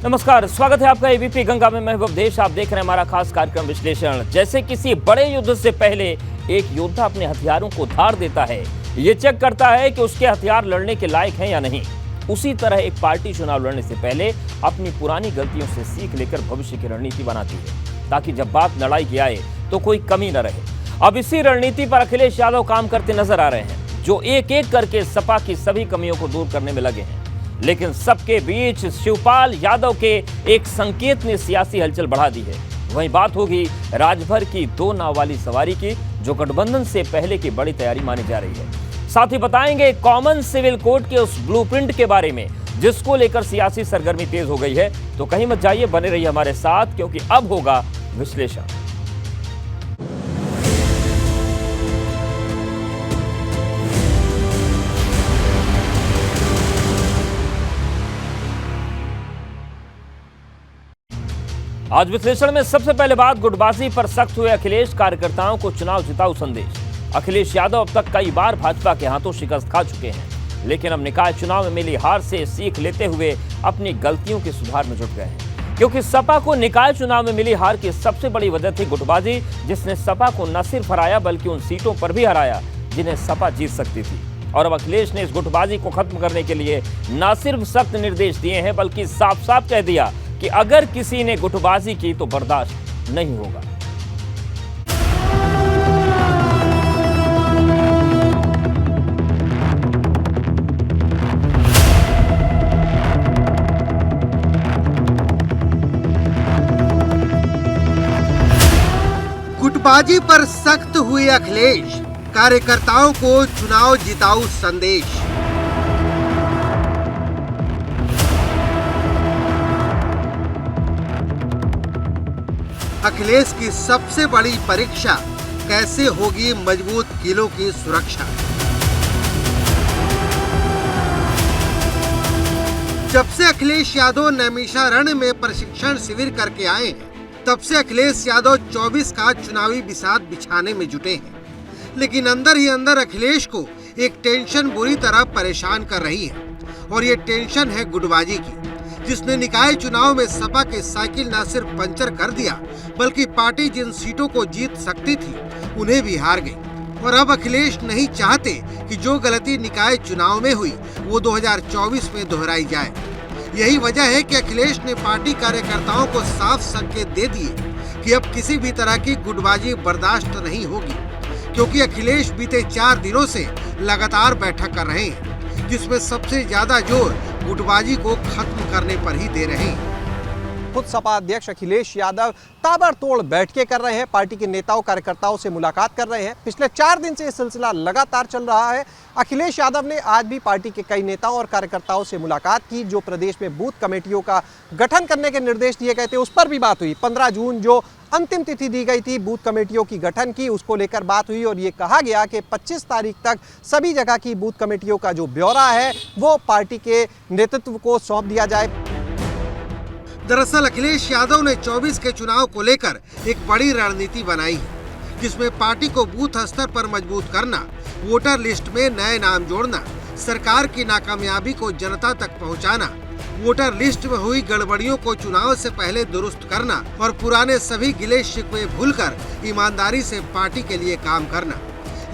नमस्कार, स्वागत है आपका एबीपी गंगा में। मैं उपदेश, आप देख रहे हैं हमारा खास कार्यक्रम विश्लेषण। जैसे किसी बड़े युद्ध से पहले एक योद्धा अपने हथियारों को धार देता है, ये चेक करता है कि उसके हथियार लड़ने के लायक हैं या नहीं, उसी तरह एक पार्टी चुनाव लड़ने से पहले अपनी पुरानी गलतियों से सीख लेकर भविष्य की रणनीति बनाती है, ताकि जब बात लड़ाई की आए तो कोई कमी न रहे। अब इसी रणनीति पर अखिलेश यादव काम करते नजर आ रहे हैं, जो एक एक करके सपा की सभी कमियों को दूर करने में लगे हैं। लेकिन सबके बीच शिवपाल यादव के एक संकेत ने सियासी हलचल बढ़ा दी है। वहीं बात होगी राजभर की 2 नाव वाली सवारी की, जो गठबंधन से पहले की बड़ी तैयारी मानी जा रही है। साथ ही बताएंगे कॉमन सिविल कोड के उस ब्लूप्रिंट के बारे में, जिसको लेकर सियासी सरगर्मी तेज हो गई है। तो कहीं मत जाइए, बने रहिए हमारे साथ, क्योंकि अब होगा विश्लेषण। आज विश्लेषण में सबसे पहले बात गुटबाजी पर सख्त हुए अखिलेश कार्यकर्ताओं को चुनाव जिताऊ संदेश। अखिलेश यादव अब तक कई बार भाजपा के हाथों शिकस्त खा चुके हैं, लेकिन अब निकाय चुनाव में मिली हार से सीख लेते हुए अपनी गलतियों के सुधार में जुट गए हैं। क्योंकि सपा को निकाय चुनाव में मिली हार की सबसे बड़ी वजह थी गुटबाजी, जिसने सपा को न सिर्फ हराया बल्कि उन सीटों पर भी हराया जिन्हें सपा जीत सकती थी। और अब अखिलेश ने इस गुटबाजी को खत्म करने के लिए न सिर्फ सख्त निर्देश दिए हैं, बल्कि साफ साफ कह दिया कि अगर किसी ने गुटबाजी की तो बर्दाश्त नहीं होगा। गुटबाजी पर सख्त हुए अखिलेश, कार्यकर्ताओं को चुनाव जिताऊ संदेश। अखिलेश की सबसे बड़ी परीक्षा, कैसे होगी मजबूत किलों की सुरक्षा। जब से अखिलेश यादव नैमिषारण्य में प्रशिक्षण शिविर करके आए हैं, तब से अखिलेश यादव 24 का चुनावी बिसात बिछाने में जुटे हैं। लेकिन अंदर ही अंदर अखिलेश को एक टेंशन बुरी तरह परेशान कर रही है, और ये टेंशन है गुटबाजी की, जिसने निकाय चुनाव में सपा के साइकिल न सिर्फ पंचर कर दिया, बल्कि पार्टी जिन सीटों को जीत सकती थी उन्हें भी हार गई। और अब अखिलेश नहीं चाहते कि जो गलती निकाय चुनाव में हुई वो 2024 में दोहराई जाए। यही वजह है कि अखिलेश ने पार्टी कार्यकर्ताओं को साफ संकेत दे दिए कि अब किसी भी तरह की गुटबाजी बर्दाश्त नहीं होगी, क्योंकि अखिलेश बीते 4 दिनों से लगातार बैठक कर रहे हैं, जिसमें सबसे ज्यादा जोर गुटबाजी को खत्म करने पर ही दे रहे हैं। खुद सपा अध्यक्ष अखिलेश यादव ताबड़तोड़ बैठकें कर रहे हैं, पार्टी के नेताओं कार्यकर्ताओं से मुलाकात कर रहे हैं। पिछले 4 दिन से ये सिलसिला लगातार चल रहा है। अखिलेश यादव ने आज भी पार्टी के कई नेताओं और कार्यकर्ताओं से मुलाकात की। जो प्रदेश में बूथ कमेटियों का गठन करने के निर्देश दिए गए थे, उस पर भी बात हुई। 15 जून जो अंतिम तिथि दी गई थी बूथ कमेटियों की गठन की, उसको लेकर बात हुई और ये कहा गया कि 25 तारीख तक सभी जगह की बूथ कमेटियों का जो ब्यौरा है वो पार्टी के नेतृत्व को सौंप दिया जाए। दरअसल अखिलेश यादव ने 24 के चुनाव को लेकर एक बड़ी रणनीति बनाई है, जिसमें पार्टी को बूथ स्तर पर मजबूत करना, वोटर लिस्ट में नए नाम जोड़ना, सरकार की नाकामयाबी को जनता तक पहुंचाना, वोटर लिस्ट में हुई गड़बड़ियों को चुनाव से पहले दुरुस्त करना और पुराने सभी गिले शिकवे भूलकर ईमानदारी से पार्टी के लिए काम करना।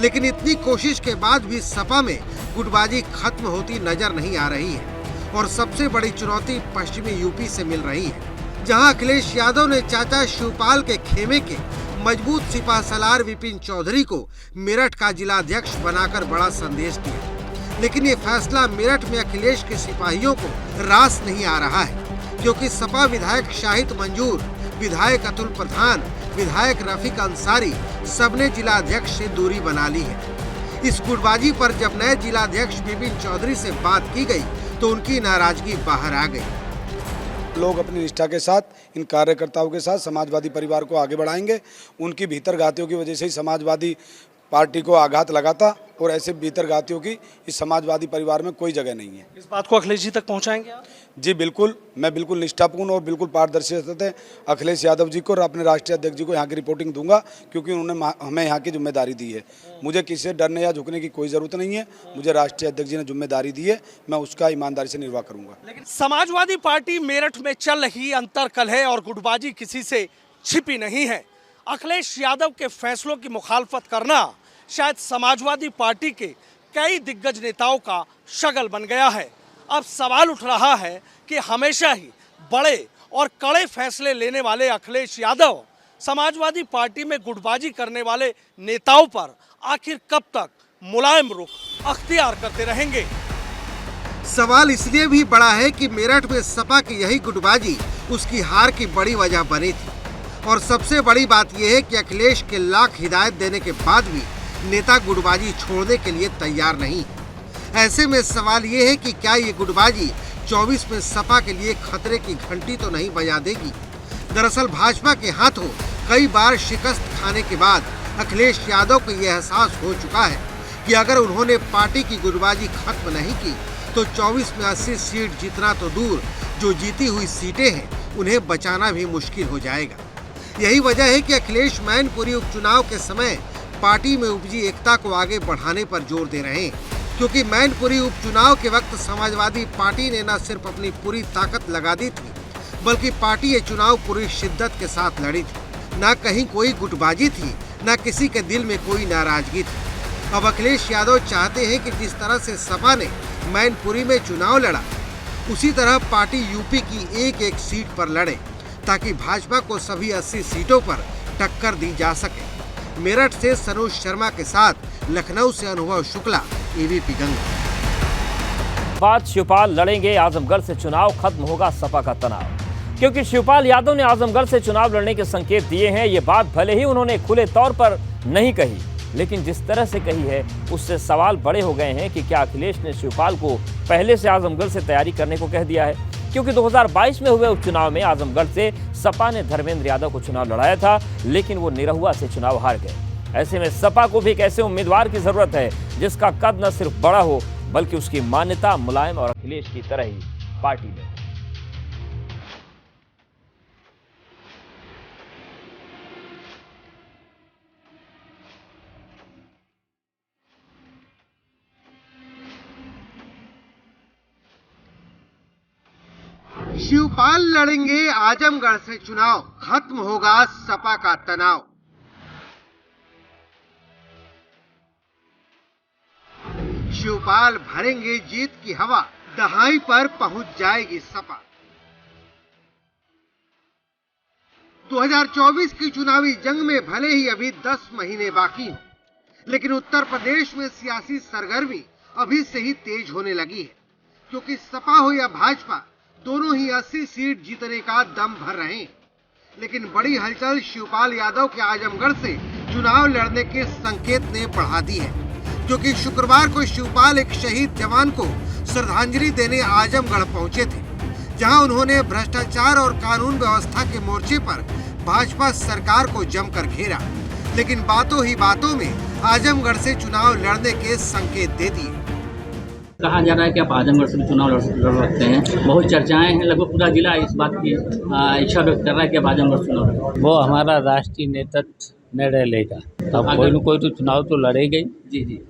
लेकिन इतनी कोशिश के बाद भी सपा में गुटबाजी खत्म होती नजर नहीं आ रही है, और सबसे बड़ी चुनौती पश्चिमी यूपी से मिल रही है, जहां अखिलेश यादव ने चाचा शिवपाल के खेमे के मजबूत सिपा सलार विपिन चौधरी को मेरठ का जिलाध्यक्ष बनाकर बड़ा संदेश दिया। लेकिन ये फैसला मेरठ में अखिलेश के सिपाहियों को रास नहीं आ रहा है, क्योंकि सपा विधायक शाहिद मंजूर, विधायक अतुल प्रधान, विधायक रफीक अंसारी सबने जिलाध्यक्ष से दूरी बना ली है। इस गुटबाजी पर जब नए जिलाध्यक्ष विपिन चौधरी से बात की गई तो उनकी नाराजगी बाहर आ गई। लोग अपनी निष्ठा के साथ इन कार्यकर्ताओं के साथ समाजवादी परिवार को आगे बढ़ाएंगे। उनकी भीतर घातियों की वजह से ही समाजवादी पार्टी को आघात लगाता और ऐसे भीतरघातियों की इस समाजवादी परिवार में कोई जगह नहीं है। इस बात को अखिलेश जी तक पहुंचाएंगे आप? जी बिल्कुल, मैं बिल्कुल निष्ठापूर्ण और बिल्कुल पारदर्शी से अखिलेश यादव जी को और अपने राष्ट्रीय अध्यक्ष जी को यहाँ की रिपोर्टिंग दूंगा, क्योंकि उन्होंने हमें यहाँ की जिम्मेदारी दी है। मुझे किसी से डरने या झुकने की कोई ज़रूरत नहीं है। मुझे राष्ट्रीय अध्यक्ष जी ने जिम्मेदारी दी है, मैं उसका ईमानदारी से निर्वाह करूँगा। लेकिन समाजवादी पार्टी मेरठ में चल रही अंतरकलह और गुटबाजी किसी से छिपी नहीं है। अखिलेश यादव के फैसलों की मुखालफत करना शायद समाजवादी पार्टी के कई दिग्गज नेताओं का शगल बन गया है। अब सवाल उठ रहा है कि हमेशा ही बड़े और कड़े फैसले लेने वाले अखिलेश यादव समाजवादी पार्टी में गुटबाजी करने वाले नेताओं पर आखिर कब तक मुलायम रुख अख्तियार करते रहेंगे। सवाल इसलिए भी बड़ा है कि मेरठ में सपा की यही गुटबाजी उसकी हार की बड़ी वजह बनी थी। और सबसे बड़ी बात यह है कि अखिलेश के लाख हिदायत देने के बाद भी नेता गुटबाजी छोड़ने के लिए तैयार नहीं है। ऐसे में सवाल ये है कि क्या ये गुटबाजी 24 में सपा के लिए खतरे की घंटी तो नहीं बजा देगी। दरअसल भाजपा के हाथों कई बार शिकस्त खाने के बाद अखिलेश यादव को यह एहसास हो चुका है कि अगर उन्होंने पार्टी की गुटबाजी खत्म नहीं की तो 24 में 80 सीट जीतना तो दूर, जो जीती हुई सीटें हैं उन्हें बचाना भी मुश्किल हो जाएगा। यही वजह है कि अखिलेश मैनपुरी उपचुनाव के समय पार्टी में उपजी एकता को आगे बढ़ाने पर जोर दे रहे हैं, क्योंकि मैनपुरी उपचुनाव के वक्त समाजवादी पार्टी ने न सिर्फ अपनी पूरी ताकत लगा दी थी, बल्कि पार्टी ये चुनाव पूरी शिद्दत के साथ लड़ी थी। न कहीं कोई गुटबाजी थी, न किसी के दिल में कोई नाराजगी थी। अब अखिलेश यादव चाहते हैं कि जिस तरह से सपा ने मैनपुरी में चुनाव लड़ा, उसी तरह पार्टी यूपी की एक एक सीट पर लड़े, ताकि भाजपा को सभी 80 सीटों पर टक्कर दी जा सके। मेरठ से सनोज शर्मा के साथ लखनऊ से अनुभव शुक्ला, एबीपी गंगा। बाद शिवपाल लड़ेंगे आजमगढ़ से चुनाव, खत्म होगा सपा का तनाव। क्योंकि शिवपाल यादव ने आजमगढ़ से चुनाव लड़ने के संकेत दिए हैं। ये बात भले ही उन्होंने खुले तौर पर नहीं कही, लेकिन जिस तरह से कही है उससे सवाल बड़े हो गए हैं कि क्या अखिलेश ने शिवपाल को पहले से आजमगढ़ से तैयारी करने को कह दिया है। क्योंकि 2022 में हुए उपचुनाव में आजमगढ़ से सपा ने धर्मेंद्र यादव को चुनाव लड़ाया था, लेकिन वो निरहुआ से चुनाव हार गए। ऐसे में सपा को भी एक ऐसे उम्मीदवार की जरूरत है जिसका कद न सिर्फ बड़ा हो, बल्कि उसकी मान्यता मुलायम और अखिलेश की तरह ही पार्टी में। शिवपाल लड़ेंगे आजमगढ़ से चुनाव, खत्म होगा सपा का तनाव। शिवपाल भरेंगे जीत की हवा, दहाई पर पहुंच जाएगी सपा। 2024 की चुनावी जंग में भले ही अभी 10 महीने बाकी हो, लेकिन उत्तर प्रदेश में सियासी सरगर्मी अभी से ही तेज होने लगी है, क्योंकि सपा हो या भाजपा दोनों ही 80 सीट जीतने का दम भर रहे हैं। लेकिन बड़ी हलचल शिवपाल यादव के आजमगढ़ से चुनाव लड़ने के संकेत ने बढ़ा दी है, क्योंकि शुक्रवार को शिवपाल एक शहीद जवान को श्रद्धांजलि देने आजमगढ़ पहुंचे थे, जहां उन्होंने भ्रष्टाचार और कानून व्यवस्था के मोर्चे पर भाजपा सरकार को जमकर घेरा। लेकिन बातों ही बातों में आजमगढ़ से चुनाव लड़ने के संकेत दे दिए। कहा जा रहा है कि आप आजमगढ़ से चुनाव लड़ सकते हैं, बहुत चर्चाएं हैं, लगभग पूरा जिला इस बात की इच्छा व्यक्त कर रहा है कि आप आजमगढ़ से चुनाव लड़ें। वो हमारा राष्ट्रीय नेतृत्व निर्णय लेगा। अब कोई न कोई तो चुनाव तो लड़ेगा ही, जी,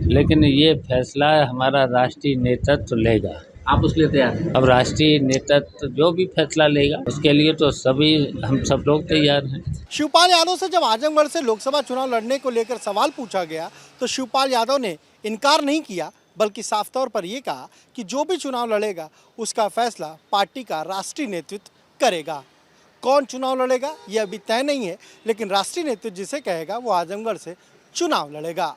लेकिन ये फैसला हमारा राष्ट्रीय नेतृत्व लेगा। आप उसके लिए तैयार हैं? अब राष्ट्रीय नेतृत्व जो भी फैसला लेगा उसके लिए तो हम सब लोग तैयार हैं। शिवपाल यादव से जब आजमगढ़ से लोकसभा चुनाव लड़ने को लेकर सवाल पूछा गया तो शिवपाल यादव ने इनकार नहीं किया, बल्कि साफ तौर पर यह कहा कि जो भी चुनाव लड़ेगा उसका फैसला पार्टी का राष्ट्रीय नेतृत्व करेगा। कौन चुनाव लड़ेगा ये अभी तय नहीं है, लेकिन राष्ट्रीय नेतृत्व जिसे कहेगा वो आजमगढ़ से चुनाव लड़ेगा।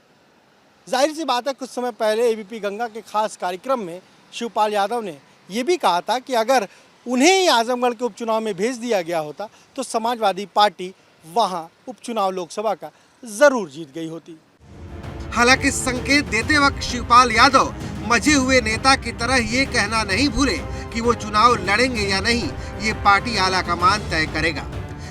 जाहिर सी बात है, कुछ समय पहले एबीपी गंगा के खास कार्यक्रम में शिवपाल यादव ने यह भी कहा था कि अगर उन्हें ही आजमगढ़ के उपचुनाव में भेज दिया गया होता तो समाजवादी पार्टी वहां उपचुनाव लोकसभा का जरूर जीत गई होती। हालांकि संकेत देते वक्त शिवपाल यादव मजे हुए नेता की तरह ये कहना नहीं भूले कि वो चुनाव लड़ेंगे या नहीं, ये पार्टी आला कमान तय करेगा।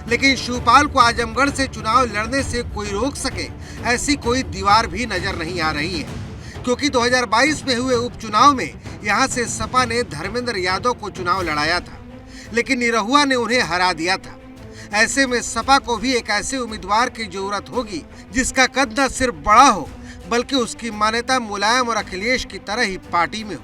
लेकिन शिवपाल को आजमगढ़ से चुनाव लड़ने से कोई रोक सके ऐसी कोई दीवार भी नजर नहीं आ रही है, क्योंकि 2022 में हुए उपचुनाव में यहां से सपा ने धर्मेंद्र यादव को चुनाव लड़ाया था, लेकिन निरहुआ ने उन्हें हरा दिया था। ऐसे में सपा को भी एक ऐसे उम्मीदवार की जरूरत होगी जिसका कद न सिर्फ बड़ा हो बल्कि उसकी मान्यता मुलायम और अखिलेश की तरह ही पार्टी में हो।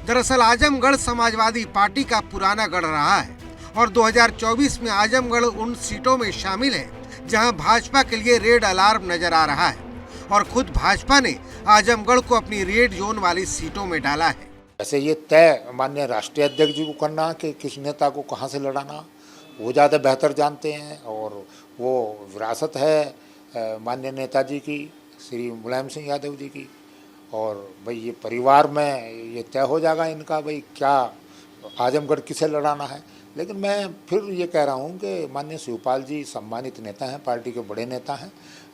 दरअसल आजमगढ़ समाजवादी पार्टी का पुराना गढ़ रहा है और 2024 में आजमगढ़ उन सीटों में शामिल है जहां भाजपा के लिए रेड अलार्म नजर आ रहा है और खुद भाजपा ने आजमगढ़ को अपनी रेड जोन वाली सीटों में डाला है। वैसे ये तय माननीय राष्ट्रीय अध्यक्ष जी को करना कि किस नेता को कहां से लड़ाना, वो ज़्यादा बेहतर जानते हैं और वो विरासत है माननीय नेताजी की, श्री मुलायम सिंह यादव जी की। और भाई ये परिवार में ये तय हो जाएगा इनका भाई क्या आजमगढ़ किसे लड़ाना है। लेकिन मैं फिर ये कह रहा हूँ कि माननीय शिवपाल जी सम्मानित नेता हैं, पार्टी के बड़े नेता हैं,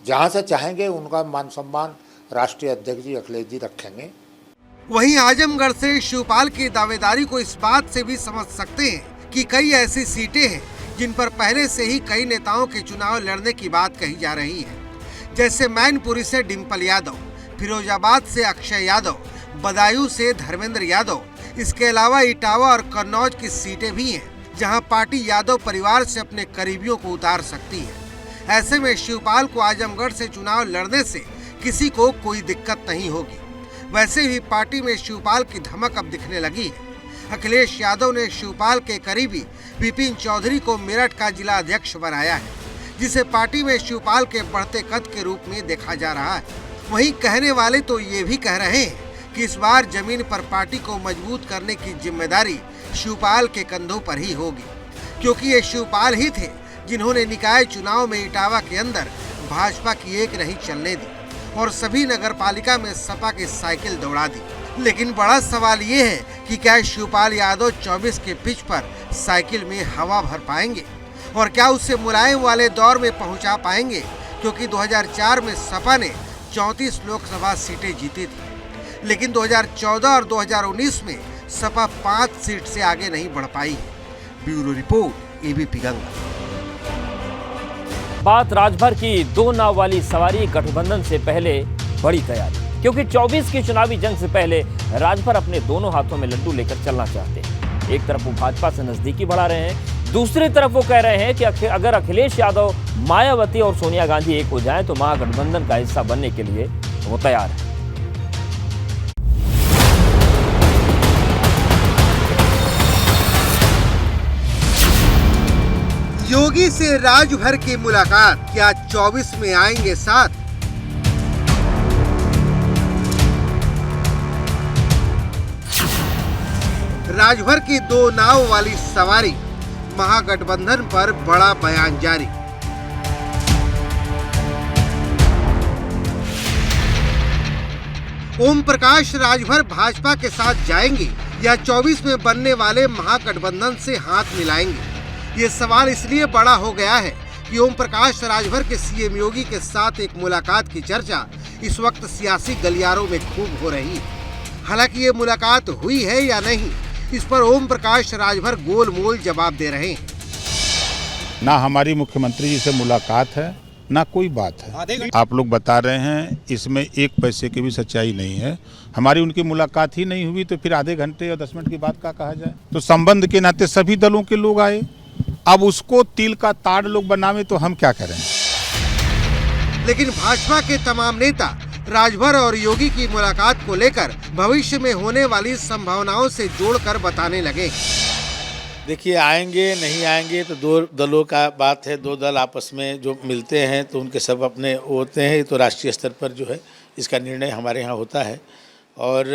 जहाँ से चाहेंगे उनका मान सम्मान राष्ट्रीय अध्यक्ष जी अखिलेश जी रखेंगे। वहीं आजमगढ़ से शिवपाल की दावेदारी को इस बात से भी समझ सकते हैं कि कई ऐसी सीटें हैं जिन पर पहले से ही कई नेताओं के चुनाव लड़ने की बात कही जा रही है, जैसे मैनपुरी से डिम्पल यादव, फिरोजाबाद से अक्षय यादव, बदायूं से धर्मेंद्र यादव। इसके अलावा इटावा और कन्नौज की सीटें भी हैं जहां पार्टी यादव परिवार से अपने करीबियों को उतार सकती है। ऐसे में शिवपाल को आजमगढ़ से चुनाव लड़ने से किसी को कोई दिक्कत नहीं होगी। वैसे भी पार्टी में शिवपाल की धमक अब दिखने लगी है। अखिलेश यादव ने शिवपाल के करीबी विपिन चौधरी को मेरठ का जिला अध्यक्ष बनाया है, जिसे पार्टी में शिवपाल के बढ़ते कद के रूप में देखा जा रहा है। वहीं कहने वाले तो ये भी कह रहे हैं कि इस बार जमीन पर पार्टी को मजबूत करने की जिम्मेदारी शिवपाल के कंधों पर ही होगी, क्योंकि ये शिवपाल ही थे जिन्होंने निकाय चुनाव में इटावा के अंदर भाजपा की एक नहीं चलने दी और सभी नगरपालिका में सपा की साइकिल दौड़ा दी। लेकिन बड़ा सवाल ये है कि क्या शिवपाल यादव 24 के पिच पर साइकिल में हवा भर पाएंगे और क्या उसे मुलायम वाले दौर में पहुंचा पाएंगे, क्योंकि 2004 में सपा ने 34 लोकसभा सीटें जीती थी, लेकिन 2014 और 2019 में सपा 5 सीट से आगे नहीं बढ़ पाई है। Bureau report, ABP Ganga. बात राजभर की दो नाव वाली सवारी गठबंधन से पहले बड़ी तैयारी, क्योंकि 24 की चुनावी जंग से पहले राजभर अपने दोनों हाथों में लड्डू लेकर चलना चाहते हैं। एक तरफ वो भाजपा से नजदीकी बढ़ा रहे हैं, दूसरी तरफ वो कह रहे हैं कि अगर अखिलेश यादव, मायावती और सोनिया गांधी एक हो जाएं तो महागठबंधन का हिस्सा बनने के लिए वो तैयार है। योगी से राजभर की मुलाकात, क्या 24 में आएंगे साथ? राजभर की दो नाव वाली सवारी, महागठबंधन पर बड़ा बयान जारी। ओम प्रकाश राजभर भाजपा के साथ जाएंगे या 24 में बनने वाले महागठबंधन से हाथ मिलाएंगे? ये सवाल इसलिए बड़ा हो गया है कि ओम प्रकाश राजभर के सीएम योगी के साथ एक मुलाकात की चर्चा इस वक्त सियासी गलियारों में खूब हो रही है। हालांकि ये मुलाकात हुई है या नहीं, इस पर ओम प्रकाश राजभर गोलमोल जवाब दे रहे हैं। ना हमारी मुख्यमंत्री जी से मुलाकात है, ना कोई बात है। आप लोग बता रहे हैं, इसमें एक पैसे की भी सच्चाई नहीं है। हमारी उनकी मुलाकात ही नहीं हुई तो फिर आधे घंटे और 10 मिनट की बात का कहा जाए। तो संबंध के नाते सभी दलों के लोग आए, अब उसको तिल का ताड़ लोग बनावे तो हम क्या करें। लेकिन भाजपा के तमाम नेता राजभर और योगी की मुलाकात को लेकर भविष्य में होने वाली संभावनाओं से जोड़कर बताने लगे। देखिए, आएंगे नहीं आएंगे तो दो दलों का बात है। दो दल आपस में जो मिलते हैं तो उनके सब अपने होते हैं, तो राष्ट्रीय स्तर पर जो है इसका निर्णय हमारे यहाँ होता है। और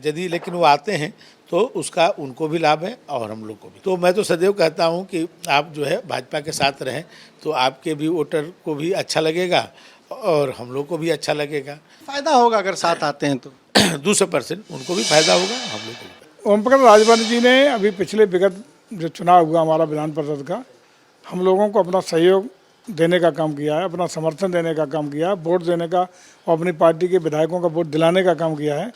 यदि लेकिन वो आते हैं तो उसका उनको भी लाभ है और हम लोग को भी। तो मैं तो सदैव कहता हूँ कि आप जो है भाजपा के साथ रहें तो आपके भी वोटर को भी अच्छा लगेगा और हम लोग को भी अच्छा लगेगा। फायदा होगा अगर साथ आते हैं तो 200% उनको भी फायदा होगा, हम लोग को भी। ओम प्रकाश राजभर जी ने अभी पिछले विगत जो चुनाव हुआ हमारा विधान परिषद का, हम लोगों को अपना सहयोग देने का काम किया है, अपना समर्थन देने का काम किया है, वोट देने का और अपनी पार्टी के विधायकों का वोट दिलाने का काम किया है।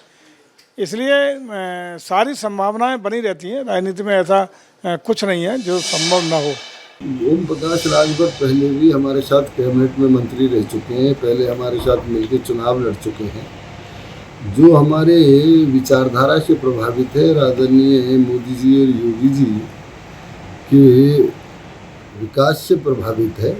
इसलिए सारी संभावनाएं बनी रहती हैं। राजनीति में ऐसा कुछ नहीं है जो संभव ना हो। ओम प्रकाश राजभर पहले भी हमारे साथ कैबिनेट में मंत्री रह चुके हैं, पहले हमारे साथ मिलकर चुनाव लड़ चुके हैं। जो हमारे विचारधारा से प्रभावित है, आदरणीय मोदी जी और योगी जी के विकास से प्रभावित है,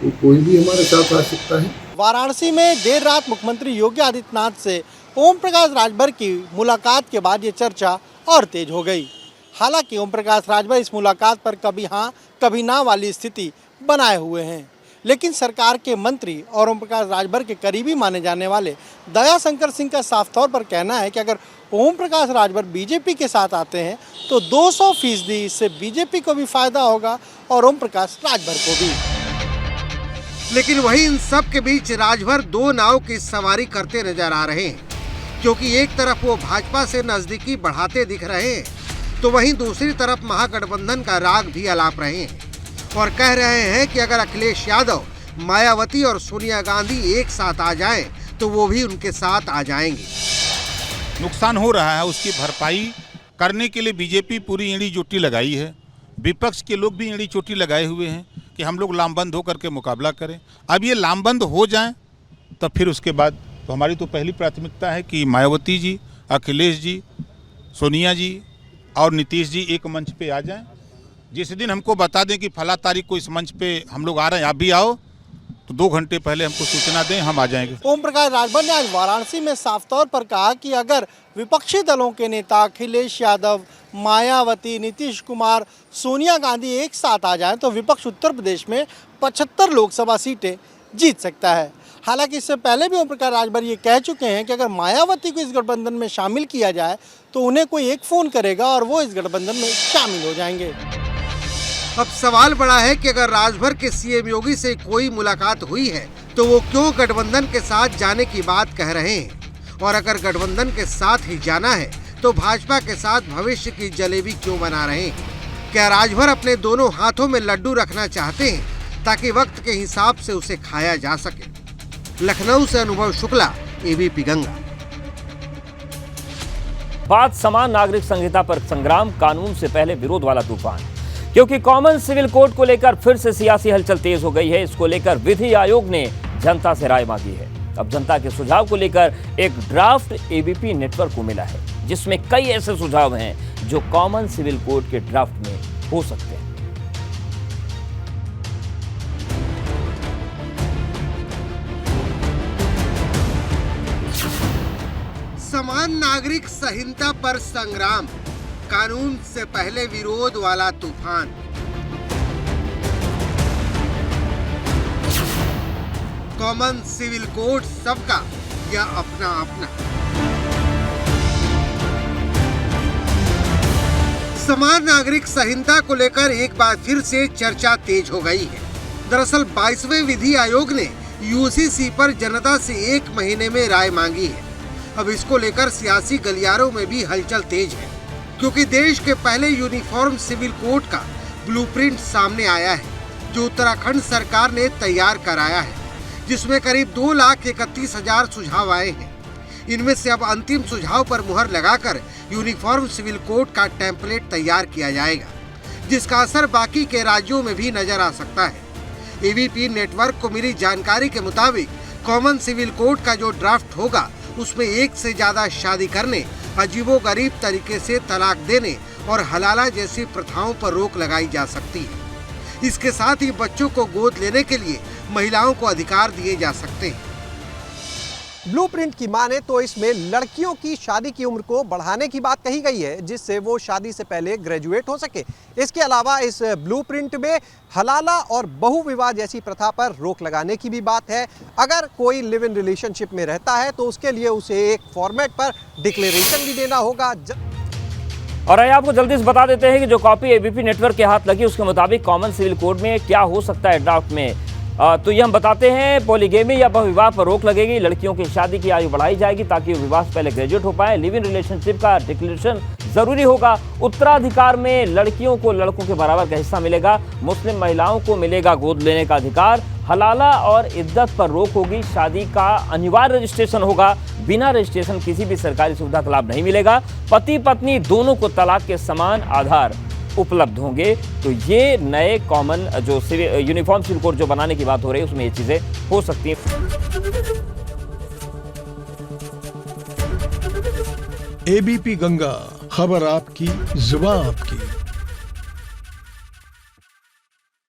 वो कोई भी हमारे साथ आ सकता है। वाराणसी में देर रात मुख्यमंत्री योगी आदित्यनाथ से ओम प्रकाश राजभर की मुलाकात के बाद ये चर्चा और तेज हो गई। हालांकि ओम प्रकाश राजभर इस मुलाकात पर कभी हाँ कभी ना वाली स्थिति बनाए हुए हैं, लेकिन सरकार के मंत्री और ओम प्रकाश राजभर के करीबी माने जाने वाले दयाशंकर सिंह का साफ तौर पर कहना है कि अगर ओम प्रकाश राजभर बीजेपी के साथ आते हैं तो 200% इससे बीजेपी को भी फायदा होगा और ओम प्रकाश राजभर को भी। लेकिन वहीं इन सब के बीच राजभर दो नाव की सवारी करते नजर आ रहे हैं, क्योंकि एक तरफ वो भाजपा से नजदीकी बढ़ाते दिख रहे हैं तो वहीं दूसरी तरफ महागठबंधन का राग भी अलाप रहे हैं और कह रहे हैं कि अगर अखिलेश यादव, मायावती और सोनिया गांधी एक साथ आ जाएं तो वो भी उनके साथ आ जाएंगे। नुकसान हो रहा है, उसकी भरपाई करने के लिए बीजेपी पूरी ईंड़ी चोटी लगाई है। विपक्ष के लोग भी ईंड़ी चोटी लगाए हुए हैं कि हम लोग लामबंद होकर के मुकाबला करें। अब ये लामबंद हो जाएं तो फिर उसके बाद तो हमारी तो पहली प्राथमिकता है कि मायावती जी, अखिलेश जी, सोनिया जी और नीतीश जी एक मंच पे आ जाएं। जिस दिन हमको बता दें कि फला तारीख को इस मंच पे हम लोग आ रहे हैं, आप भी आओ, तो 2 घंटे पहले हमको सूचना दें, हम आ जाएंगे। ओम प्रकाश राजभर ने आज वाराणसी में साफ तौर पर कहा कि अगर विपक्षी दलों के नेता अखिलेश यादव, मायावती, नीतीश कुमार, सोनिया गांधी एक साथ आ जाएं तो विपक्ष उत्तर प्रदेश में 75 लोकसभा सीटें जीत सकता है। हालांकि इससे पहले भी ओम प्रकाश राजभर ये कह चुके हैं कि अगर मायावती को इस गठबंधन में शामिल किया जाए तो उन्हें कोई एक फ़ोन करेगा और वो इस गठबंधन में शामिल हो जाएंगे। अब सवाल बड़ा है कि अगर राजभर के सीएम योगी से कोई मुलाकात हुई है तो वो क्यों गठबंधन के साथ जाने की बात कह रहे हैं, और अगर गठबंधन के साथ ही जाना है तो भाजपा के साथ भविष्य की जलेबी क्यों बना रहे हैं। क्या राजभर अपने दोनों हाथों में लड्डू रखना चाहते हैं ताकि वक्त के हिसाब से उसे खाया जा सके। लखनऊ से अनुभव शुक्ला, एबीपी गंगा। बात समान नागरिक संहिता पर संग्राम, कानून से पहले विरोध वाला तूफान, क्योंकि कॉमन सिविल कोड को लेकर फिर से सियासी हलचल तेज हो गई है। इसको लेकर विधि आयोग ने जनता से राय मांगी है। अब जनता के सुझाव को लेकर एक ड्राफ्ट एबीपी नेटवर्क को मिला है, जिसमें कई ऐसे सुझाव हैं जो कॉमन सिविल कोड के ड्राफ्ट में हो सकते हैं। समान नागरिक संहिता पर संग्राम, कानून से पहले विरोध वाला तूफान। कॉमन सिविल कोड सबका या अपना अपना। समान नागरिक संहिता को लेकर एक बार फिर से चर्चा तेज हो गई है। दरअसल 22वें विधि आयोग ने यूसीसी पर जनता से 1 महीने में राय मांगी है। अब इसको लेकर सियासी गलियारों में भी हलचल तेज है, क्योंकि देश के पहले यूनिफॉर्म सिविल कोड का ब्लूप्रिंट सामने आया है, जो उत्तराखंड सरकार ने तैयार कराया है, जिसमें करीब 2,31,000 सुझाव आए हैं। इनमें से अब अंतिम सुझाव पर मुहर लगाकर यूनिफॉर्म सिविल कोड का टेम्पलेट तैयार किया जाएगा, जिसका असर बाकी के राज्यों में भी नजर आ सकता है। एबीपी नेटवर्क को मिली जानकारी के मुताबिक कॉमन सिविल कोड का जो ड्राफ्ट होगा उसमें 1 से ज्यादा शादी करने, अजीबोगरीब तरीके से तलाक देने और हलाला जैसी प्रथाओं पर रोक लगाई जा सकती है। इसके साथ ही बच्चों को गोद लेने के लिए महिलाओं को अधिकार दिए जा सकते हैं। ब्लूप्रिंट की माने तो इसमें लड़कियों की शादी की उम्र को बढ़ाने की बात कही गई है, जिससे वो शादी से पहले ग्रेजुएट हो सके। इसके अलावा इस ब्लूप्रिंट में हलाला और बहुविवाह जैसी प्रथा पर रोक लगाने की भी बात है। अगर कोई लिव इन रिलेशनशिप में रहता है तो उसके लिए उसे एक फॉर्मेट पर डिक्लेरेशन भी देना होगा। और आइए आपको जल्दी से बता देते हैं कि जो कॉपी एबीपी नेटवर्क के हाथ लगी उसके मुताबिक कॉमन सिविल कोड में क्या हो सकता है ड्राफ्ट में। तो ये हम बताते हैं, पॉलीगेमी या बहुविवाह पर रोक लगेगी, लड़कियों की शादी की आयु बढ़ाई जाएगी ताकि विवाह से पहले ग्रेजुएट हो पाए, लिव इन रिलेशनशिप का डिक्लेरेशन जरूरी होगा, उत्तराधिकार में लड़कियों को लड़कों के बराबर का हिस्सा मिलेगा, मुस्लिम महिलाओं को मिलेगा गोद लेने का अधिकार, हलाला और इद्दत पर रोक होगी, शादी का अनिवार्य रजिस्ट्रेशन होगा, बिना रजिस्ट्रेशन किसी भी सरकारी सुविधा का लाभ नहीं मिलेगा, पति पत्नी दोनों को तलाक के समान आधार उपलब्ध होंगे तो ये नए कॉमन जो यूनिफॉर्म सिविल कोड जो बनाने की बात हो रही है उसमें ये चीजें हो सकती हैं। एबीपी गंगा, खबर आपकी, जुबान आपकी।